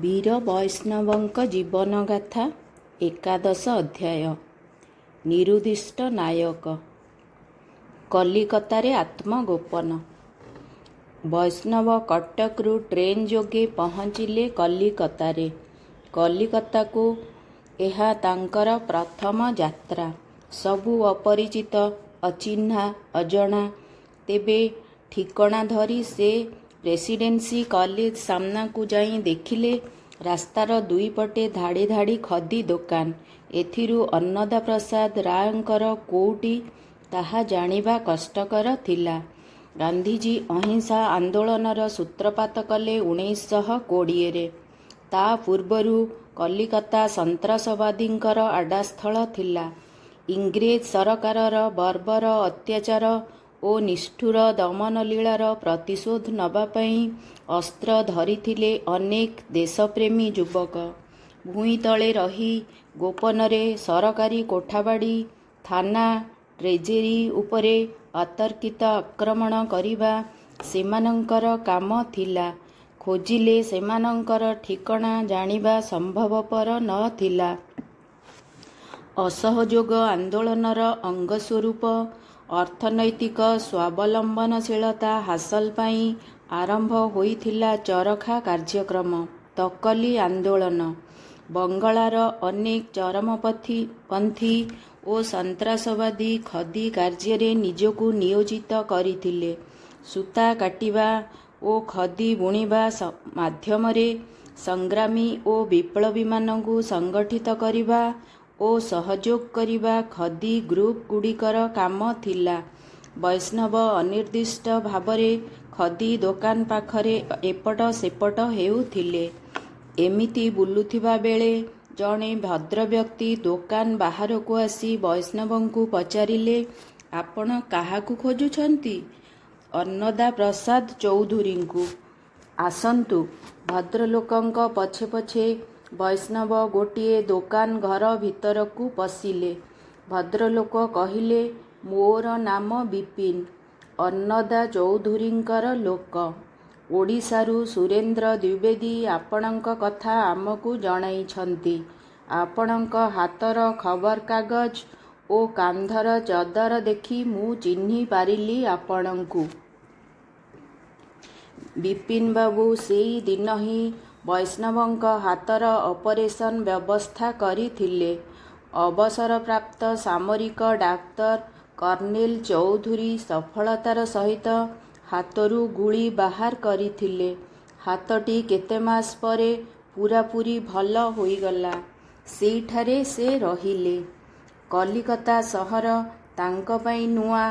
ବୀର ବୈଷ୍ଣବଙ୍କ ଜୀବନଗାଥା ଏକାଦଶ ଅଧ୍ୟାୟ। ନିରୁଦ୍ଦିଷ୍ଟ ନାୟକ। କଲିକତାରେ ଆତ୍ମଗୋପନ। ବୈଷ୍ଣବ କଟକରୁ ଟ୍ରେନ୍ ଯୋଗେ ପହଞ୍ଚିଲେ କଲିକତାରେ। କଲିକତାକୁ ଏହା ତାଙ୍କର ପ୍ରଥମ ଯାତ୍ରା। ସବୁ ଅପରିଚିତ, ଅଚିହ୍ନା, ଅଜଣା। ତେବେ ଠିକଣା ଧରି ସେ ପ୍ରେସିଡେନ୍ସି କଲେଜ ସାମ୍ନାକୁ ଯାଇ ଦେଖିଲେ ରାସ୍ତାର ଦୁଇପଟେ ଧାଡ଼ି ଧାଡ଼ି ଖଦି ଦୋକାନ। ଏଥିରୁ ଅନ୍ନଦା ପ୍ରସାଦ ରାୟଙ୍କର କୋଉଟି ତାହା ଜାଣିବା କଷ୍ଟକର ଥିଲା। ଗାନ୍ଧିଜୀ ଅହିଂସା ଆନ୍ଦୋଳନର ସୂତ୍ରପାତ କଲେ 1920ରେ। ତା ପୂର୍ବରୁ କଲିକତା ସନ୍ତ୍ରାସବାଦୀଙ୍କର ଆଡ୍ଡାସ୍ଥଳ ଥିଲା। ଇଂରେଜ ସରକାରର ବର୍ବର ଅତ୍ୟାଚାର ଓ ନିଷ୍ଠୁର ଦମନଲୀଳାର ପ୍ରତିଶୋଧ ନେବା ପାଇଁ ଅସ୍ତ୍ର ଧରିଥିଲେ ଅନେକ ଦେଶପ୍ରେମୀ ଯୁବକ। ଭୂଇଁ ତଳେ ରହି ଗୋପନରେ ସରକାରୀ କୋଠାବାଡ଼ି, ଥାନା, ଟ୍ରେଜେରୀ ଉପରେ ଅତର୍କିତ ଆକ୍ରମଣ କରିବା ସେମାନଙ୍କର କାମ ଥିଲା। ଖୋଜିଲେ ସେମାନଙ୍କର ଠିକଣା ଜାଣିବା ସମ୍ଭବପର ନ ଥିଲା। ଅସହଯୋଗ ଆନ୍ଦୋଳନର ଅଙ୍ଗସ୍ୱରୂପ ଅର୍ଥନୈତିକ ସ୍ୱାବଲମ୍ବନଶୀଳତା ହାସଲ ପାଇଁ ଆରମ୍ଭ ହୋଇଥିଲା ଚରଖା କାର୍ଯ୍ୟକ୍ରମ, ତକଲି ଆନ୍ଦୋଳନ। ବଙ୍ଗଳାର ଅନେକ ଚରମପନ୍ଥୀ ଓ ସନ୍ତ୍ରାସବାଦୀ ଖଦି କାର୍ଯ୍ୟରେ ନିଜକୁ ନିୟୋଜିତ କରିଥିଲେ। ସୂତା କାଟିବା ଓ ଖଦି ବୁଣିବା ମାଧ୍ୟମରେ ସଂଗ୍ରାମୀ ଓ ବିପ୍ଳବୀମାନଙ୍କୁ ସଂଗଠିତ କରିବା ଓ ସହଯୋଗ କରିବା ଖଦି ଗ୍ରୁପଗୁଡ଼ିକର କାମ ଥିଲା। ବୈଷ୍ଣବ ଅନିର୍ଦ୍ଦିଷ୍ଟ ଭାବରେ ଖଦି ଦୋକାନ ପାଖରେ ଏପଟ ସେପଟ ହେଉଥିଲେ। ଏମିତି ବୁଲୁଥିବା ବେଳେ ଜଣେ ଭଦ୍ରବ୍ୟକ୍ତି ଦୋକାନ ବାହାରକୁ ଆସି ବୈଷ୍ଣବଙ୍କୁ ପଚାରିଲେ, ଆପଣ କାହାକୁ ଖୋଜୁଛନ୍ତି? ଅନ୍ନଦା ପ୍ରସାଦ ଚୌଧୁରୀଙ୍କୁ। ଆସନ୍ତୁ। ଭଦ୍ରଲୋକଙ୍କ ପଛେ ପଛେ ବୈଷ୍ଣବ ଗୋଟିଏ ଦୋକାନ ଘର ଭିତରକୁ ପଶିଲେ। ଭଦ୍ରଲୋକ କହିଲେ, ମୋର ନାମ ବିପିନ, ଅନ୍ନଦା ଚୌଧୁରୀଙ୍କର ଲୋକ। ଓଡ଼ିଶାରୁ ସୁରେନ୍ଦ୍ର ଦ୍ୱିବେଦୀ ଆପଣଙ୍କ କଥା ଆମକୁ ଜଣାଇଛନ୍ତି। ଆପଣଙ୍କ ହାତର ଖବରକାଗଜ ଓ କାନ୍ଧର ଚଦର ଦେଖି ମୁଁ ଚିହ୍ନି ପାରିଲି ଆପଣଙ୍କୁ। ବିପିନବାବୁ ସେଇ ଦିନ ହିଁ ବୈଷ୍ଣବଙ୍କ ହାତର ଅପରେସନ ବ୍ୟବସ୍ଥା କରିଥିଲେ। ଅବସରପ୍ରାପ୍ତ ସାମରିକ ଡାକ୍ତର କର୍ଣ୍ଣେଲ ଚୌଧୁରୀ ସଫଳତାର ସହିତ ହାତରୁ ଗୁଳି ବାହାର କରିଥିଲେ। ହାତଟି କେତେ ମାସ ପରେ ପୂରାପୂରି ଭଲ ହୋଇଗଲା। ସେଇଠାରେ ସେ ରହିଲେ। କଲିକତା ସହର ତାଙ୍କ ପାଇଁ ନୂଆ।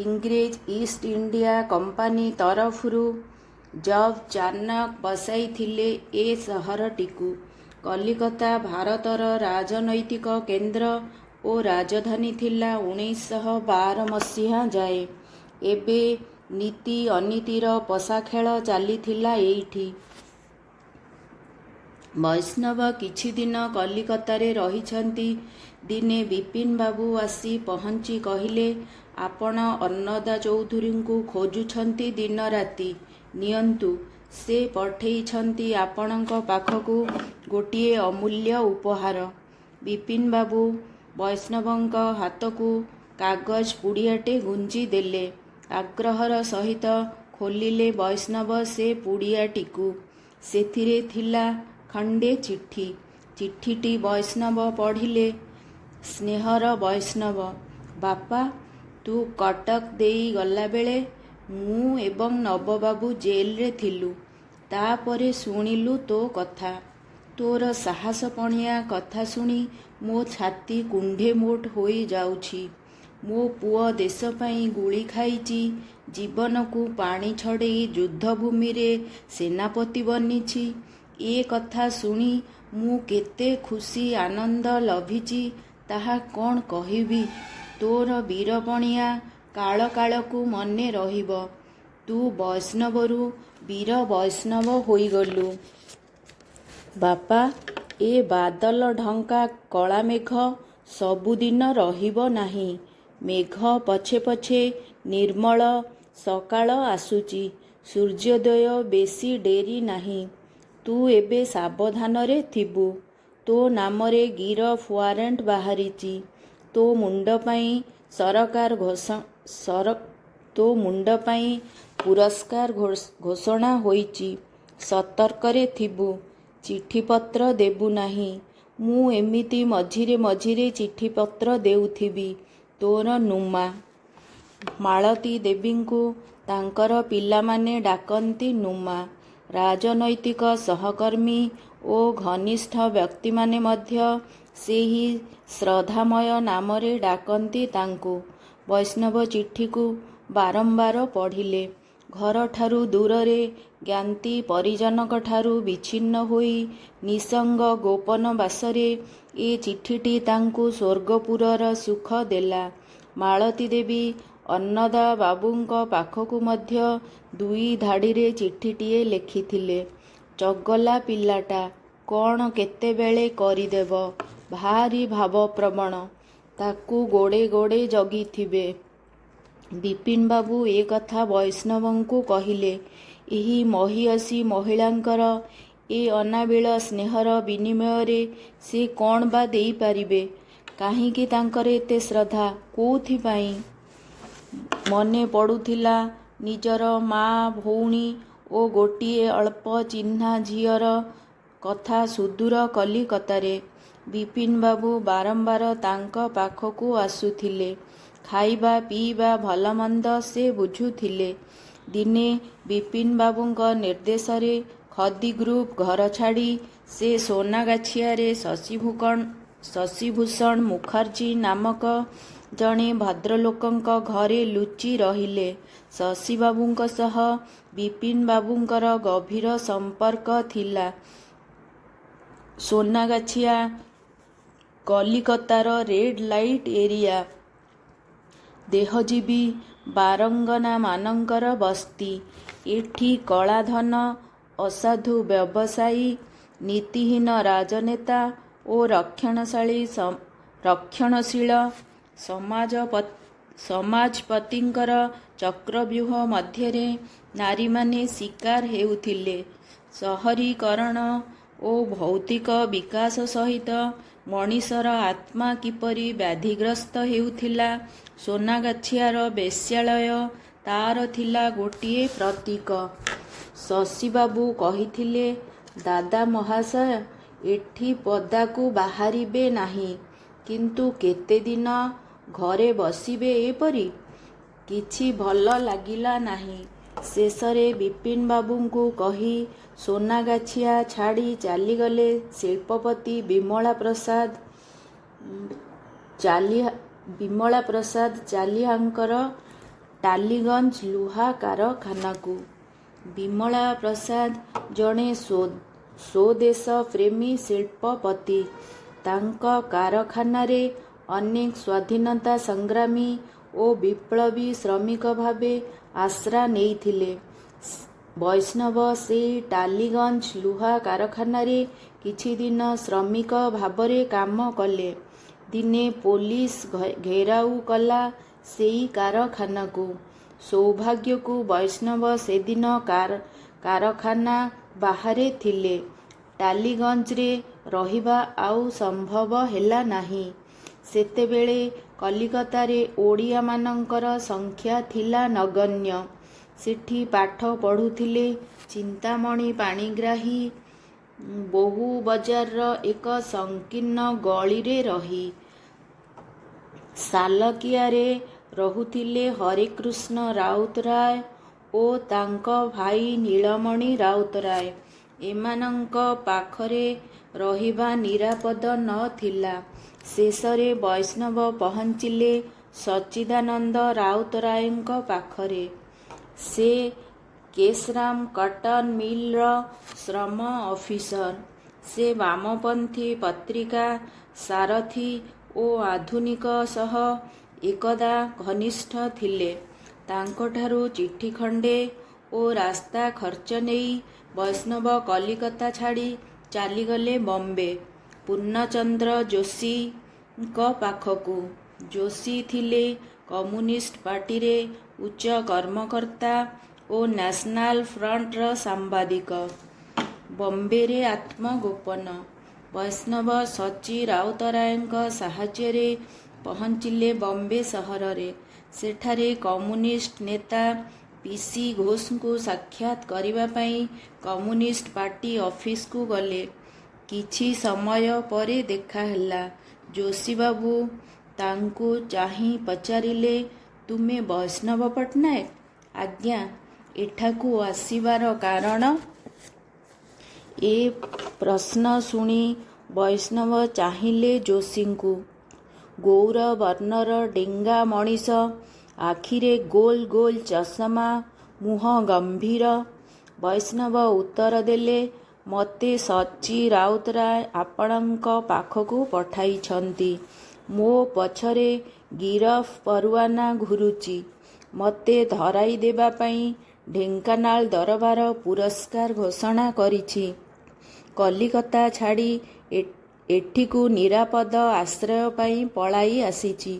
ଇଂରେଜ ଇଷ୍ଟ ଇଣ୍ଡିଆ କମ୍ପାନୀ ତରଫରୁ ଜବ୍ ଚାନକ ବସାଇଥିଲେ ଏ ସହରଟିକୁ। କଲିକତା ଭାରତର ରାଜନୈତିକ କେନ୍ଦ୍ର ଓ ରାଜଧାନୀ ଥିଲା 1912 ମସିହା ଯାଏ। ଏବେ ନୀତି ଅନୀତିର ପଶାଖେଳ ଚାଲିଥିଲା ଏଇଠି। ବୈଷ୍ଣବ କିଛିଦିନ କଲିକତାରେ ରହିଛନ୍ତି। ଦିନେ ବିପିନବାବୁ ଆସି ପହଞ୍ଚି କହିଲେ, ଆପଣ ଅନ୍ନଦା ଚୌଧୁରୀଙ୍କୁ ଖୋଜୁଛନ୍ତି ଦିନ ରାତି। ନିଅନ୍ତୁ, ସେ ପଠେଇଛନ୍ତି ଆପଣଙ୍କ ପାଖକୁ ଗୋଟିଏ ଅମୂଲ୍ୟ ଉପହାର। ବିପିନବାବୁ ବୈଷ୍ଣବଙ୍କ ହାତକୁ କାଗଜ ପୁଡ଼ିଆଟେ ଗୁଞ୍ଜି ଦେଲେ। ଆଗ୍ରହର ସହିତ ଖୋଲିଲେ ବୈଷ୍ଣବ ସେ ପୁଡ଼ିଆଟିକୁ। ସେଥିରେ ଥିଲା ଖଣ୍ଡେ ଚିଠି। ଚିଠିଟି ବୈଷ୍ଣବ ପଢ଼ିଲେ। ସ୍ନେହର ବୈଷ୍ଣବ, ବାପା, ତୁ କଟକ ଦେଇ ଗଲାବେଳେ ମୁଁ ଏବଂ ନବବାବୁ ଜେଲରେ ଥିଲୁ। ତାପରେ ଶୁଣିଲୁ ତୋ କଥା। ତୋର ସାହସପଣିଆ କଥା ଶୁଣି ମୋ ଛାତି କୁଣ୍ଢେ ମୋଟ ହୋଇଯାଉଛି। ମୋ ପୁଅ ଦେଶ ପାଇଁ ଗୁଳି ଖାଇଛି, ଜୀବନକୁ ପାଣି ଛଡ଼େଇ ଯୁଦ୍ଧଭୂମିରେ ସେନାପତି ବନିଛି। ଏ କଥା ଶୁଣି ମୁଁ କେତେ ଖୁସି ଆନନ୍ଦ ଲଭିଛି ତାହା କ'ଣ କହିବି। ତୋର ବୀରପଣିଆ କାଳ କାଳକୁ ମନେ ରହିବ। ତୁ ବୈଷ୍ଣବରୁ ବୀର ବୈଷ୍ଣବ ହୋଇଗଲୁ। ବାପା, ଏ ବାଦଲ ଢଙ୍କା କଳାମେଘ ସବୁଦିନ ରହିବ ନାହିଁ। ମେଘ ପଛେ ପଛେ ନିର୍ମଳ ସକାଳ ଆସୁଛି। ସୂର୍ଯ୍ୟୋଦୟ ବେଶୀ ଡେରି ନାହିଁ। ତୁ ଏବେ ସାବଧାନରେ ଥିବୁ। ତୋ ନାମରେ ଗିରଫ ୱାରେଣ୍ଟ ବାହାରିଛି। ତୋ ମୁଣ୍ଡ ପାଇଁ ତୋ ମୁଣ୍ଡ ପାଇଁ ପୁରସ୍କାର ଘୋଷଣା ହୋଇଛି। ସତର୍କରେ ଥିବୁ। ଚିଠିପତ୍ର ଦେବୁ ନାହିଁ। ମୁଁ ଏମିତି ମଝିରେ ମଝିରେ ଚିଠିପତ୍ର ଦେଉଥିବି। ତୋର ନୁମା। ମାଳତୀ ଦେବୀଙ୍କୁ ତାଙ୍କର ପିଲାମାନେ ଡାକନ୍ତି ନୁମା। ରାଜନୈତିକ ସହକର୍ମୀ ଓ ଘନିଷ୍ଠ ବ୍ୟକ୍ତିମାନେ ମଧ୍ୟ ସେହି ଶ୍ରଦ୍ଧାମୟ ନାମରେ ଡାକନ୍ତି ତାଙ୍କୁ। ବୈଷ୍ଣବ ଚିଠିକୁ ବାରମ୍ବାର ପଢ଼ିଲେ। ଘରଠାରୁ ଦୂରରେ ଜ୍ଞାତି ପରିଜନଙ୍କଠାରୁ ବିଚ୍ଛିନ୍ନ ହୋଇ ନିଃସଙ୍ଗ ଗୋପନ ବାସରେ ଏ ଚିଠିଟି ତାଙ୍କୁ ସ୍ୱର୍ଗପୁରର ସୁଖ ଦେଲା। ମାଳତୀ ଦେବୀ ଅନ୍ନଦା ବାବୁଙ୍କ ପାଖକୁ ମଧ୍ୟ 2 ଧାଡ଼ିରେ ଚିଠିଟିଏ ଲେଖିଥିଲେ। ଚଗଲା ପିଲାଟା, କ'ଣ କେତେବେଳେ କରିଦେବ। ଭାରି ଭାବପ୍ରବଣ। ତାକୁ ଗୋଡ଼େ ଗୋଡ଼େ ଜଗିଥିବେ। ବିପିନବାବୁ ଏ କଥା ବୈଷ୍ଣବଙ୍କୁ କହିଲେ। ଏହି ମହିୟସୀ ମହିଳାଙ୍କର ଏ ଅନାବିଳ ସ୍ନେହର ବିନିମୟରେ ସେ କ'ଣ ବା ଦେଇପାରିବେ? କାହିଁକି ତାଙ୍କର ଏତେ ଶ୍ରଦ୍ଧା? କୋଉଥିପାଇଁ? ମନେ ପଡ଼ୁଥିଲା ନିଜର ମା, ଭଉଣୀ ଓ ଗୋଟିଏ ଅଳ୍ପ ଚିହ୍ନା ଝିଅର କଥା ସୁଦୂର କଲିକତାରେ। ବିପିନବାବୁ ବାରମ୍ବାର ତାଙ୍କ ପାଖକୁ ଆସୁଥିଲେ। ଖାଇବା ପିଇବା ଭଲମନ୍ଦ ସେ ବୁଝୁଥିଲେ। ଦିନେ ବିପିନବାବୁଙ୍କ ନିର୍ଦ୍ଦେଶରେ ଖଦି ଗ୍ରୁପ ଘର ଛାଡ଼ି ସେ ସୋନାଗାଛିଆରେ ଶଶିଭୂଷଣ ମୁଖାର୍ଜୀ ନାମକ ଜଣେ ଭଦ୍ରଲୋକଙ୍କ ଘରେ ଲୁଚି ରହିଲେ। ଶଶିବାବୁଙ୍କ ସହ ବିପିନବାବୁଙ୍କର ଗଭୀର ସମ୍ପର୍କ ଥିଲା। ସୋନାଗାଛିଆ କଲିକତାର ରେଡ୍ ଲାଇଟ୍ ଏରିଆ। ଦେହଜୀବୀ ବାରଙ୍ଗନାମାନଙ୍କର ବସ୍ତି। ଏଠି କଳାଧନ, ଅସାଧୁ ବ୍ୟବସାୟୀ, ନୀତିହୀନ ରାଜନେତା ଓ ରକ୍ଷଣଶୀଳ ସମାଜପତିଙ୍କର ଚକ୍ରବ୍ୟୂହ ମଧ୍ୟରେ ନାରୀମାନେ ଶିକାର ହେଉଥିଲେ। ସହରୀକରଣ ଓ ଭୌତିକ ବିକାଶ ସହିତ ମଣିଷର ଆତ୍ମା କିପରି ବ୍ୟାଧିଗ୍ରସ୍ତ ହେଉଥିଲା, ସୋନାଗାଛିଆର ବେଶ୍ୟାଳୟ ତାର ଥିଲା ଗୋଟିଏ ପ୍ରତୀକ। ଶଶିବାବୁ କହିଥିଲେ, ଦାଦା ମହାଶୟ, ଏଠି ପଦାକୁ ବାହାରିବେ ନାହିଁ। କିନ୍ତୁ କେତେଦିନ ଘରେ ବସିବେ ଏପରି? କିଛି ଭଲ ଲାଗିଲା ନାହିଁ। ଶେଷରେ ବିପିନବାବୁଙ୍କୁ କହି ସୋନାଗାଛିଆ ଛାଡ଼ି ଚାଲିଗଲେ ଶିଳ୍ପପତି ବିମଳା ପ୍ରସାଦ ଚାଲିହାଙ୍କର ଟାଲିଗଞ୍ଜ ଲୁହା କାରଖାନାକୁ। ବିମଳା ପ୍ରସାଦ ଜଣେ ସ୍ୱଦେଶପ୍ରେମୀ ଶିଳ୍ପପତି। ତାଙ୍କ କାରଖାନାରେ ଅନେକ ସ୍ୱାଧୀନତା ସଂଗ୍ରାମୀ ଓ ବିପ୍ଳବୀ ଶ୍ରମିକ ଭାବେ ଆଶ୍ରା ନେଇଥିଲେ। ବୈଷ୍ଣବ ସେଇ ଟାଲିଗଞ୍ଜ ଲୁହା କାରଖାନାରେ କିଛିଦିନ ଶ୍ରମିକ ଭାବରେ କାମ କଲେ। ଦିନେ ପୋଲିସ ଘେରାଉ କଲା ସେଇ କାରଖାନାକୁ। ସୌଭାଗ୍ୟକୁ ବୈଷ୍ଣବ ସେଦିନ କାରଖାନା ବାହାରେ ଥିଲେ। ଟାଲିଗଞ୍ଜରେ ରହିବା ଆଉ ସମ୍ଭବ ହେଲା ନାହିଁ। ସେତେବେଳେ କଲିକତାରେ ଓଡ଼ିଆମାନଙ୍କର ସଂଖ୍ୟା ଥିଲା ନଗଣ୍ୟ। ସେଠି ପାଠ ପଢ଼ୁଥିଲେ ଚିନ୍ତାମଣି ପାଣିଗ୍ରାହୀ ବହୁ ବଜାରର ଏକ ସଂକୀର୍ଣ୍ଣ ଗଳିରେ ରହି। ସାଲକିଆରେ ରହୁଥିଲେ ହରେକୃଷ୍ଣ ରାଉତରାୟ ଓ ତାଙ୍କ ଭାଇ ନୀଳମଣି ରାଉତରାୟ। ଏମାନଙ୍କ ପାଖରେ ରହିବା ନିରାପଦ ନ ଥିଲା। ଶେଷରେ ବୈଷ୍ଣବ ପହଞ୍ଚିଲେ ସଚ୍ଚିଦାନନ୍ଦ ରାଉତରାୟଙ୍କ ପାଖରେ। ସେ କେଶରାମ କଟନ ମିଲର ଶ୍ରମ ଅଫିସର। ସେ ବାମପନ୍ଥୀ ପତ୍ରିକା ସାରଥୀ ଓ ଆଧୁନିକ ସହ ଏକଦା ଘନିଷ୍ଠ ଥିଲେ। ତାଙ୍କଠାରୁ ଚିଠି ଖଣ୍ଡେ ଓ ରାସ୍ତା ଖର୍ଚ୍ଚ ନେଇ ବୈଷ୍ଣବ କଲିକତା ଛାଡ଼ି ଚାଲିଗଲେ ବମ୍ବେ ପୂର୍ଣ୍ଣଚନ୍ଦ୍ର ଯୋଶୀଙ୍କ ପାଖକୁ। ଯୋଶୀ ଥିଲେ କମ୍ୟୁନିଷ୍ଟ ପାର୍ଟିରେ ଉଚ୍ଚ କର୍ମକର୍ତ୍ତା ଓ ନ୍ୟାସନାଲ ଫ୍ରଣ୍ଟର ସାମ୍ବାଦିକ। ବମ୍ବେରେ ଆତ୍ମଗୋପନ। ବୈଷ୍ଣବ ସଚି ରାଉତରାୟଙ୍କ ସାହାଯ୍ୟରେ ପହଞ୍ଚିଲେ ବମ୍ବେ ସହରରେ। ସେଠାରେ କମ୍ୟୁନିଷ୍ଟ ନେତା ପିସି ଘୋଷଙ୍କୁ ସାକ୍ଷାତ କରିବା ପାଇଁ କମ୍ୟୁନିଷ୍ଟ ପାର୍ଟି ଅଫିସକୁ ଗଲେ। କିଛି ସମୟ ପରେ ଦେଖା ହେଲା। ଯୋଶୀବାବୁ ତାଙ୍କୁ ଚାହିଁ ପଚାରିଲେ, ତୁମେ ବୈଷ୍ଣବ ପଟ୍ଟନାୟକ? ଆଜ୍ଞା। ଏଠାକୁ ଆସିବାର କାରଣ? ଏ ପ୍ରଶ୍ନ ଶୁଣି ବୈଷ୍ଣବ ଚାହିଁଲେ ଯୋଶୀଙ୍କୁ। ଗୌର ବର୍ଣ୍ଣର ଡେଙ୍ଗା ମଣିଷ, ଆଖିରେ ଗୋଲ ଗୋଲ ଚଷମା, ମୁହଁ ଗମ୍ଭୀର। ବୈଷ୍ଣବ ଉତ୍ତର ଦେଲେ, ମୋତେ ସଚି ରାଉତରାୟ ଆପଣଙ୍କ ପାଖକୁ ପଠାଇଛନ୍ତି। ମୋ ପଛରେ ଗିରଫ ପରୱାନା ଘୁରୁଛି। ମୋତେ ଧରାଇ ଦେବା ପାଇଁ ଢେଙ୍କାନାଳ ଦରବାର ପୁରସ୍କାର ଘୋଷଣା କରିଛି। କଲିକତା ଛାଡ଼ି ଏଠିକୁ ନିରାପଦ ଆଶ୍ରୟ ପାଇଁ ପଳାଇ ଆସିଛି।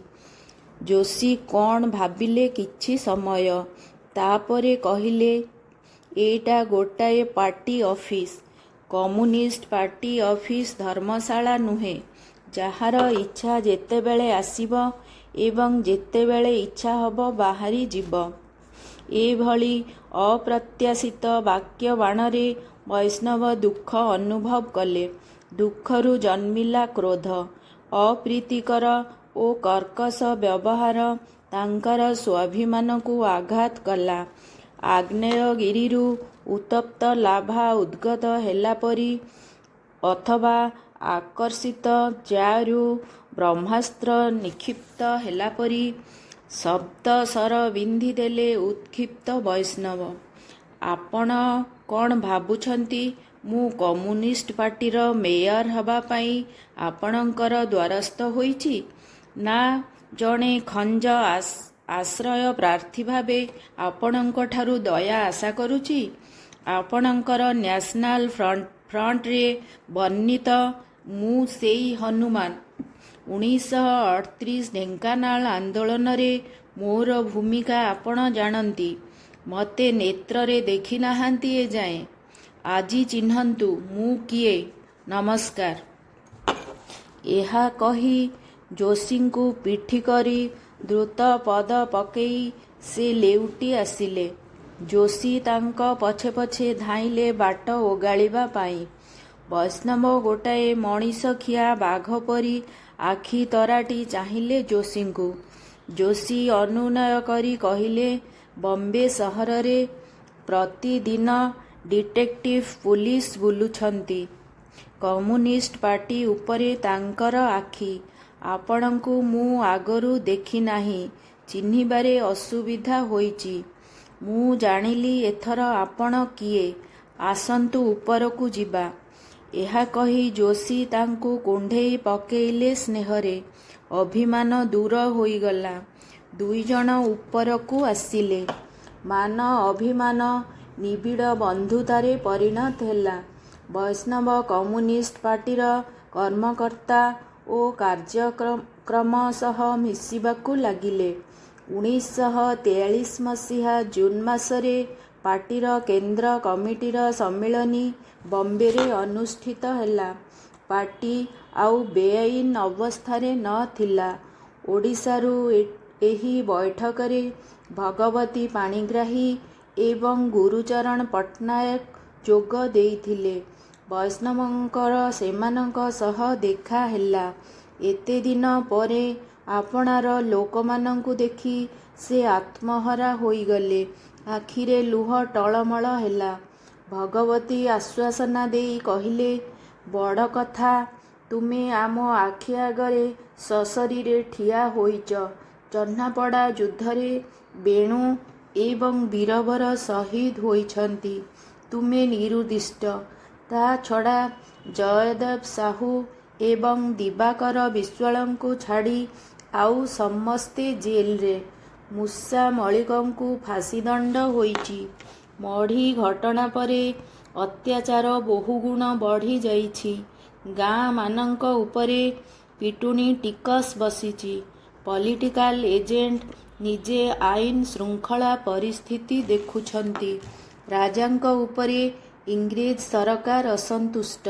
ଯୋଶୀ କ'ଣ ଭାବିଲେ କିଛି ସମୟ। ତାପରେ କହିଲେ, ଏଇଟା ଗୋଟାଏ party office. Communist party office ଧର୍ମଶାଳା ନୁହେଁ। ଯାହାର ଇଚ୍ଛା ଯେତେବେଳେ ଆସିବ ଏବଂ ଯେତେବେଳେ ଇଚ୍ଛା ହେବ ବାହାରି ଯିବ। ଏଭଳି ଅପ୍ରତ୍ୟାଶିତ ବାକ୍ୟ ବାଣରେ ବୈଷ୍ଣବ ଦୁଃଖ ଅନୁଭବ କଲେ। ଦୁଃଖରୁ ଜନ୍ମିଲା କ୍ରୋଧ। ଅପ୍ରୀତିକର ଓ କର୍କଶ ବ୍ୟବହାର ତାଙ୍କର ସ୍ୱାଭିମାନକୁ ଆଘାତ କଲା। ଆଗ୍ନେୟଗିରିରୁ ଉତ୍ତପ୍ତ ଲାଭା ଉଦ୍ଗତ ହେଲା ପରି ଅଥବା ଆକର୍ଷିତ ଜ୍ୱାରୁ ବ୍ରହ୍ମାସ୍ତ୍ର ନିକ୍ଷିପ୍ତ ହେଲା ପରି ଶବ୍ଦଶର ବିନ୍ଧିଦେଲେ ଉତ୍କ୍ଷିପ୍ତ ବୈଷ୍ଣବ। ଆପଣ କ'ଣ ଭାବୁଛନ୍ତି ମୁଁ କମ୍ୟୁନିଷ୍ଟ ପାର୍ଟିର ମେୟର ହେବା ପାଇଁ ଆପଣଙ୍କର ଦ୍ୱାରସ୍ଥ ହୋଇଛି? ନା ଜଣେ ଖଞ୍ଜ ଆଶ୍ରୟ ପ୍ରାର୍ଥୀ ଭାବେ ଆପଣଙ୍କଠାରୁ ଦୟା ଆଶା କରୁଛି? ଆପଣଙ୍କର ନ୍ୟାସନାଲ ଫ୍ରଣ୍ଟରେ ବର୍ଣ୍ଣିତ ମୁଁ ସେଇ ହନୁମାନ। 1938 ଢେଙ୍କାନାଳ ଆନ୍ଦୋଳନରେ ମୋର ଭୂମିକା ଆପଣ ଜାଣନ୍ତି। ମୋତେ ନେତ୍ରରେ ଦେଖି ନାହାନ୍ତି ଏଯାଏଁ। ଆଜି ଚିହ୍ନନ୍ତୁ ମୁଁ କିଏ। ନମସ୍କାର। ଏହା କହି ଯୋଶୀଙ୍କୁ ପିଠି କରି ଦ୍ରୁତ ପଦ ପକେଇ ସେ ଲେଉଟି ଆସିଲେ। ଯୋଶୀ ତାଙ୍କ ପଛେ ପଛେ ଧାଇଁଲେ ବାଟ ଓଗାଳିବା ପାଇଁ। ବୈଷ୍ଣବ ଗୋଟାଏ ମଣିଷଖିଆ ବାଘ ପରି ଆଖି ତରାଟି ଚାହିଁଲେ ଯୋଶୀଙ୍କୁ। ଯୋଶୀ ଅନୁନୟ କରି କହିଲେ, ବମ୍ବେ ସହରରେ ପ୍ରତିଦିନ ଡିଟେକ୍ଟିଭ ପୁଲିସ ବୁଲୁଛନ୍ତି। କମ୍ୟୁନିଷ୍ଟ ପାର୍ଟି ଉପରେ ତାଙ୍କର ଆଖି। ଆପଣଙ୍କୁ ମୁଁ ଆଗରୁ ଦେଖିନାହିଁ। ଚିହ୍ନିବାରେ ଅସୁବିଧା ହୋଇଛି। ମୁଁ ଜାଣିଲି ଏଥର ଆପଣ କିଏ। ଆସନ୍ତୁ ଉପରକୁ ଯିବା। ଏହା କହି ଯୋଶୀ ତାଙ୍କୁ କୁଣ୍ଢେଇ ପକେଇଲେ ସ୍ନେହରେ। ଅଭିମାନ ଦୂର ହୋଇଗଲା। ଦୁଇଜଣ ଉପରକୁ ଆସିଲେ। ମାନ ଅଭିମାନ ନିବିଡ଼ ବନ୍ଧୁତାରେ ପରିଣତ ହେଲା। ବୈଷ୍ଣବ କମ୍ୟୁନିଷ୍ଟ ପାର୍ଟିର କର୍ମକର୍ତ୍ତା ଓ କାର୍ଯ୍ୟକ୍ରମ ସହ ମିଶିବାକୁ ଲାଗିଲେ। 1943 ମସିହା ଜୁନ ମାସରେ ପାର୍ଟିର କେନ୍ଦ୍ର କମିଟିର ସମ୍ମିଳନୀ ବମ୍ବେରେ ଅନୁଷ୍ଠିତ ହେଲା। ପାର୍ଟି ଆଉ ବେଆଇନ ଅବସ୍ଥାରେ ନ ଥିଲା। ଓଡ଼ିଶାରୁ ଏହି ବୈଠକରେ ଭଗବତୀ ପାଣିଗ୍ରାହୀ ଏବଂ ଗୁରୁଚରଣ ପଟ୍ଟନାୟକ ଯୋଗ ଦେଇଥିଲେ। ବୈଷ୍ଣବଙ୍କର ସେମାନଙ୍କ ସହ ଦେଖା ହେଲା। ଏତେ ଦିନ ପରେ ଆପଣାର ଲୋକମାନଙ୍କୁ ଦେଖି ସେ ଆତ୍ମହରା ହୋଇଗଲେ। ଆଖିରେ ଲୁହ ଟଳମଳ ହେଲା। ଭଗବତୀ ଆଶ୍ୱାସନା ଦେଇ କହିଲେ, ବଡ଼ କଥା, ତୁମେ ଆମ ଆଖି ଆଗରେ ସଶରୀରେ ଠିଆ ହୋଇଛ। ଚହ୍ନାପଡ଼ା ଯୁଦ୍ଧରେ ବେଣୁ ଏବଂ ବୀରବର ଶହୀଦ ହୋଇଛନ୍ତି। ତୁମେ ନିରୁଦ୍ଦିଷ୍ଟ। ତା ଛଡ଼ା ଜୟଦେବ ସାହୁ ଏବଂ ଦିବାକର ବିଶ୍ୱାଳଙ୍କୁ ଛାଡ଼ି ଆଉ ସମସ୍ତେ ଜେଲରେ। ମୂଷା ମଳିକଙ୍କୁ ଫାଶୀଦଣ୍ଡ ହୋଇଛି। ମଢ଼ି ଘଟଣା ପରେ ଅତ୍ୟାଚାର ବହୁଗୁଣ ବଢ଼ିଯାଇଛି। ଗାଁମାନଙ୍କ ଉପରେ ପିଟୁଣି ଟିକସ ବସିଛି। ପଲିଟିକାଲ ଏଜେଣ୍ଟ ନିଜେ ଆଇନ ଶୃଙ୍ଖଳା ପରିସ୍ଥିତି ଦେଖୁଛନ୍ତି। ରାଜାଙ୍କ ଉପରେ ଇଂରେଜ ସରକାର ଅସନ୍ତୁଷ୍ଟ।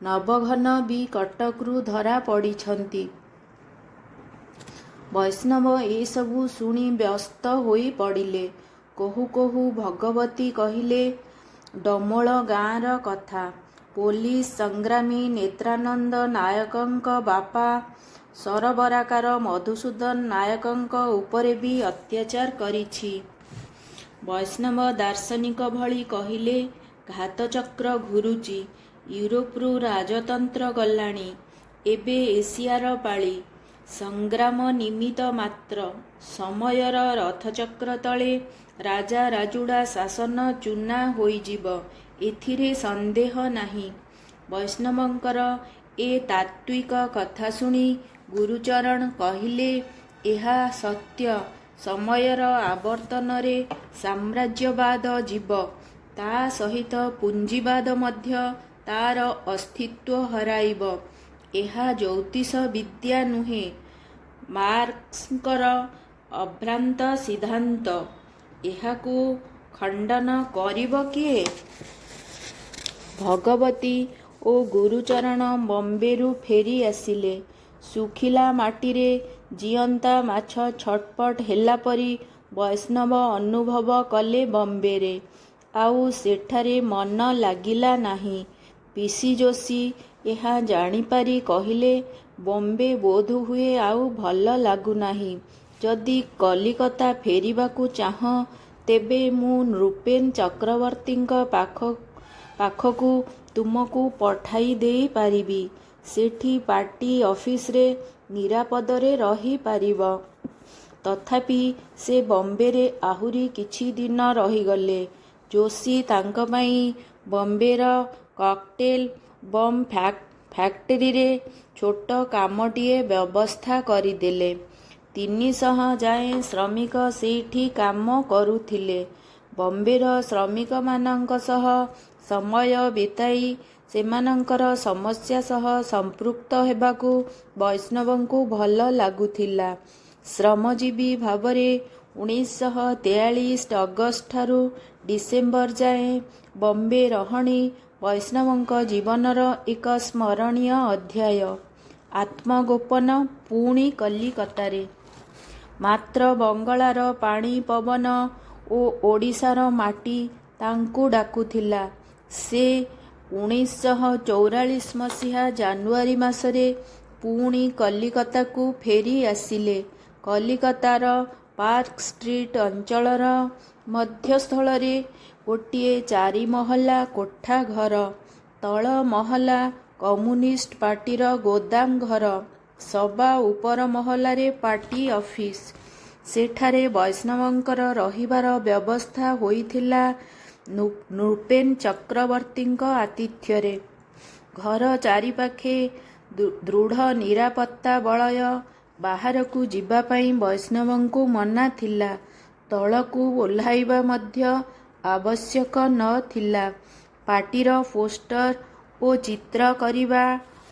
ନବଘନ ବି କଟକରୁ ଧରା ପଡ଼ିଛନ୍ତି। ବୈଷ୍ଣବ ଏସବୁ ଶୁଣି ବ୍ୟସ୍ତ ହୋଇ ପଡ଼ିଲେ। କହୁ କହୁ ଭଗବତୀ କହିଲେ, ଡମୋଳ ଗାଁର କଥା। ପୋଲିସ ସଂଗ୍ରାମୀ ନେତ୍ରାନନ୍ଦ ନାୟକଙ୍କ ବାପା ସରବରାକାର ମଧୁସୂଦନ ନାୟକଙ୍କ ଉପରେ ବି ଅତ୍ୟାଚାର କରିଛି। ବୈଷ୍ଣବ ଦାର୍ଶନିକ ଭଳି କହିଲେ, ଘାତଚକ୍ର ଘୁରୁଛି। ୟୁରୋପରୁ ରାଜତନ୍ତ୍ର ଗଲାଣି। ଏବେ ଏସିଆର ପାଳି। ସଂଗ୍ରାମ ନିମିତ୍ତ ମାତ୍ର। ସମୟର ରଥଚକ୍ର ତଳେ ରାଜା ରାଜୁଡ଼ା ଶାସନ ଚୂନା ହୋଇଯିବ, ଏଥିରେ ସନ୍ଦେହ ନାହିଁ। ବୈଷ୍ଣବଙ୍କର ଏ ତାତ୍ତ୍ୱିକ କଥା ଶୁଣି ଗୁରୁଚରଣ କହିଲେ, ଏହା ସତ୍ୟ। ସମୟର ଆବର୍ତ୍ତନରେ ସାମ୍ରାଜ୍ୟବାଦ ଯିବ, ତା ସହିତ ପୁଞ୍ଜିବାଦ ମଧ୍ୟ ତାର ଅସ୍ତିତ୍ୱ ହରାଇବ। ଏହା ଜ୍ୟୋତିଷ ବିଦ୍ୟା ନୁହେଁ, ମାର୍କ୍ସଙ୍କର ଅଭ୍ରାନ୍ତ ସିଦ୍ଧାନ୍ତ। ଏହାକୁ ଖଣ୍ଡନ କରିବ କିଏ? ଭଗବତୀ ଓ ଗୁରୁଚରଣ ବମ୍ବେରୁ ଫେରି ଆସିଲେ। ଶୁଖିଲା ମାଟିରେ ଜିଅନ୍ତା ମାଛ ଛଟପଟ ହେଲାପରି ବୈଷ୍ଣବ ଅନୁଭବ କଲେ ବମ୍ବେରେ। ଆଉ ସେଠାରେ ମନ ଲାଗିଲା ନାହିଁ। ପିସି ଯୋଶୀ ଏହା ଜାଣିପାରି କହିଲେ, ବମ୍ବେ ବୋଧହୁଏ ଆଉ ଭଲ ଲାଗୁନାହିଁ। ଯଦି କଲିକତା ଫେରିବାକୁ ଚାହଁ, ତେବେ ମୁଁ ନୃପେନ ଚକ୍ରବର୍ତ୍ତୀଙ୍କ ପାଖକୁ ତୁମକୁ ପଠାଇ ଦେଇ ପାରିବି। ସେଠି ପାର୍ଟି ଅଫିସରେ ନିରାପଦରେ ରହିପାରିବ। ତଥାପି ସେ ବମ୍ବେରେ ଆହୁରି କିଛି ଦିନ ରହିଗଲେ। ଯୋଶୀ ତାଙ୍କ ପାଇଁ ବମ୍ବେର କକଟେଲ ବମ୍ ଫ୍ୟାକ୍ଟରିରେ ଛୋଟ କାମଟିଏ ବ୍ୟବସ୍ଥା କରିଦେଲେ। 300 ଯାଏଁ ଶ୍ରମିକ ସେଇଠି କାମ କରୁଥିଲେ। ବମ୍ବେର ଶ୍ରମିକମାନଙ୍କ ସହ ସମୟ ବିତାଇ ସେମାନଙ୍କର ସମସ୍ୟା ସହ ସମ୍ପୃକ୍ତ ହେବାକୁ ବୈଷ୍ଣବଙ୍କୁ ଭଲ ଲାଗୁଥିଲା। ଶ୍ରମଜୀବୀ ଭାବରେ 1943 ଅଗଷ୍ଟଠାରୁ ଡିସେମ୍ବର ଯାଏଁ ବମ୍ବେ ରହଣି ବୈଷ୍ଣବଙ୍କ ଜୀବନର ଏକ ସ୍ମରଣୀୟ ଅଧ୍ୟାୟ। ଆତ୍ମଗୋପନ ପୁଣି କଲିକତାରେ। ମାତ୍ର ବଙ୍ଗଳାର ପାଣି ପବନ ଓ ଓଡ଼ିଶାର ମାଟି ତାଙ୍କୁ ଡାକୁଥିଲା। ସେ 1944 ମସିହା ଜାନୁଆରୀ ମାସରେ ପୁଣି କଲିକତାକୁ ଫେରି ଆସିଲେ। କଲିକତାର ପାର୍କ ଷ୍ଟ୍ରିଟ ଅଞ୍ଚଳର ମଧ୍ୟସ୍ଥଳରେ ଗୋଟିଏ 4 ମହଲା କୋଠା ଘର। ତଳ ମହଲା କମ୍ୟୁନିଷ୍ଟ ପାର୍ଟିର ଗୋଦାମ ଘର। ସବା ଉପର ମହଲାରେ ପାର୍ଟି ଅଫିସ। ସେଠାରେ ବୈଷ୍ଣବଙ୍କର ରହିବାର ବ୍ୟବସ୍ଥା ହୋଇଥିଲା ନୃପେନ ଚକ୍ରବର୍ତ୍ତୀଙ୍କ ଆତିଥ୍ୟରେ। ଘର ଚାରିପାଖେ ଦୃଢ଼ ନିରାପତ୍ତା ବଳୟ। ବାହାରକୁ ଯିବାପାଇଁ ବୈଷ୍ଣବଙ୍କୁ ମନା ଥିଲା। ତଳକୁ ଓହ୍ଲାଇବା ମଧ୍ୟ ଆବଶ୍ୟକ ନ ଥିଲା। ପାର୍ଟିର ପୋଷ୍ଟର ଓ ଚିତ୍ର କରିବା,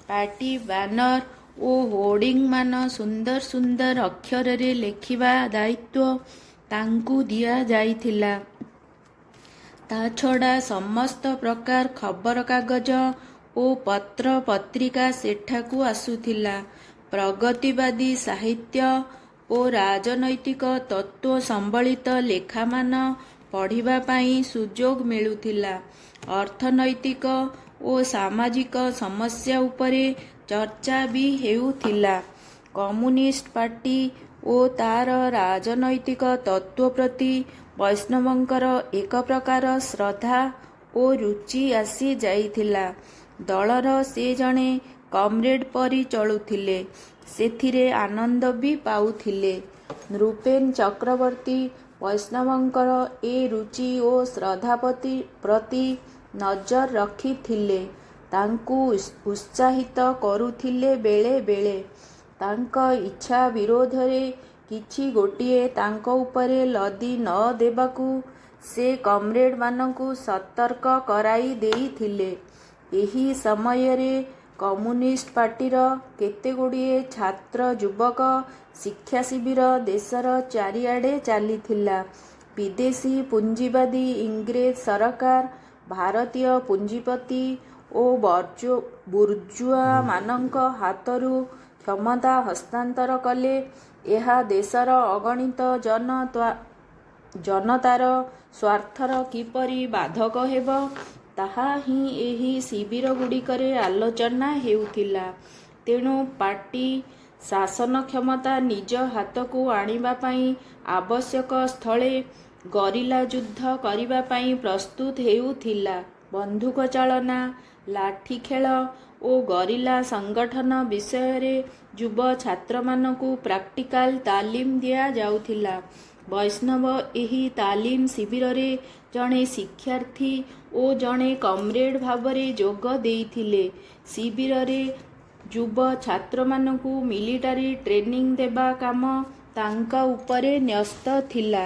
ପାର୍ଟି ବ୍ୟାନର ଓ ହୋର୍ଡ଼ିଂମାନ ସୁନ୍ଦର ସୁନ୍ଦର ଅକ୍ଷରରେ ଲେଖିବା ଦାୟିତ୍ୱ ତାଙ୍କୁ ଦିଆଯାଇଥିଲା। ତାଛଡ଼ା ସମସ୍ତ ପ୍ରକାର ଖବରକାଗଜ ଓ ପତ୍ର ପତ୍ରିକା ସେଠାକୁ ଆସୁଥିଲା। ପ୍ରଗତିବାଦୀ ସାହିତ୍ୟ ଓ ରାଜନୈତିକ ତତ୍ତ୍ୱ ସମ୍ବଳିତ ଲେଖାମାନ ପଢ଼ିବା ପାଇଁ ସୁଯୋଗ ମିଳୁଥିଲା। ଅର୍ଥନୈତିକ ଓ ସାମାଜିକ ସମସ୍ୟା ଉପରେ ଚର୍ଚ୍ଚା ବି ହେଉଥିଲା। କମ୍ୟୁନିଷ୍ଟ ପାର୍ଟି ଓ ତାର ରାଜନୈତିକ ତତ୍ତ୍ୱ ପ୍ରତି ବୈଷ୍ଣବଙ୍କର ଏକ ପ୍ରକାର ଶ୍ରଦ୍ଧା ଓ ରୁଚି ଆସି ଯାଇଥିଲା। ଦଳର ସେ ଜଣେ କମ୍ରେଡ ପରି ଚଳୁଥିଲେ। ସେଥିରେ ଆନନ୍ଦ ବି ପାଉଥିଲେ। ନୃପେନ ଚକ୍ରବର୍ତ୍ତୀ ବୈଷ୍ଣବଙ୍କର ଏ ରୁଚି ଓ ଶ୍ରଦ୍ଧା ପ୍ରତି ନଜର ରଖିଥିଲେ। ତାଙ୍କୁ ଉତ୍ସାହିତ କରୁଥିଲେ ବେଳେ ବେଳେ। ତାଙ୍କ ଇଚ୍ଛା ବିରୋଧରେ କିଛି ଗୋଟିଏ ତାଙ୍କ ଉପରେ ଲଦି ନ ଦେବାକୁ ସେ କମ୍ରେଡମାନଙ୍କୁ ସତର୍କ କରାଇ ଦେଇଥିଲେ। ଏହି ସମୟରେ କମ୍ୟୁନିଷ୍ଟ ପାର୍ଟିର କେତେଗୁଡ଼ିଏ ଛାତ୍ର ଯୁବକ ଶିକ୍ଷା ଶିବିର ଦେଶର ଚାରିଆଡ଼େ ଚାଲିଥିଲା। ବିଦେଶୀ ପୁଞ୍ଜିବାଦୀ ଇଂରେଜ ସରକାର ଭାରତୀୟ ପୁଞ୍ଜିପତି ଓ ବୁର୍ଜୁଆମାନଙ୍କ ହାତରୁ କ୍ଷମତା ହସ୍ତାନ୍ତର କଲେ ଏହା ଦେଶର ଅଗଣିତ ଜନତାର ସ୍ୱାର୍ଥର କିପରି ବାଧକ ହେବ, ତାହା ହିଁ ଏହି ଶିବିରଗୁଡ଼ିକରେ ଆଲୋଚନା ହେଉଥିଲା। ତେଣୁ ପାର୍ଟି ଶାସନ କ୍ଷମତା ନିଜ ହାତକୁ ଆଣିବା ପାଇଁ ଆବଶ୍ୟକ ସ୍ଥଳେ ଗରିଲା ଯୁଦ୍ଧ କରିବା ପାଇଁ ପ୍ରସ୍ତୁତ ହେଉଥିଲା। ବନ୍ଧୁକ ଚାଳନା, ଲାଠି ଖେଳ ଓ ଗରିଲା ସଂଗଠନ ବିଷୟରେ ଯୁବ ଛାତ୍ରମାନଙ୍କୁ ପ୍ରାକ୍ଟିକାଲ ତାଲିମ ଦିଆଯାଉଥିଲା। ବୈଷ୍ଣବ ଏହି ତାଲିମ ଶିବିରରେ ଜଣେ ଶିକ୍ଷାର୍ଥୀ ଓ ଜଣେ କମ୍ରେଡ ଭାବରେ ଯୋଗ ଦେଇଥିଲେ। ଶିବିରରେ ଯୁବ ଛାତ୍ରମାନଙ୍କୁ ମିଲିଟାରୀ ଟ୍ରେନିଂ ଦେବା କାମ ତାଙ୍କ ଉପରେ ନ୍ୟସ୍ତ ଥିଲା।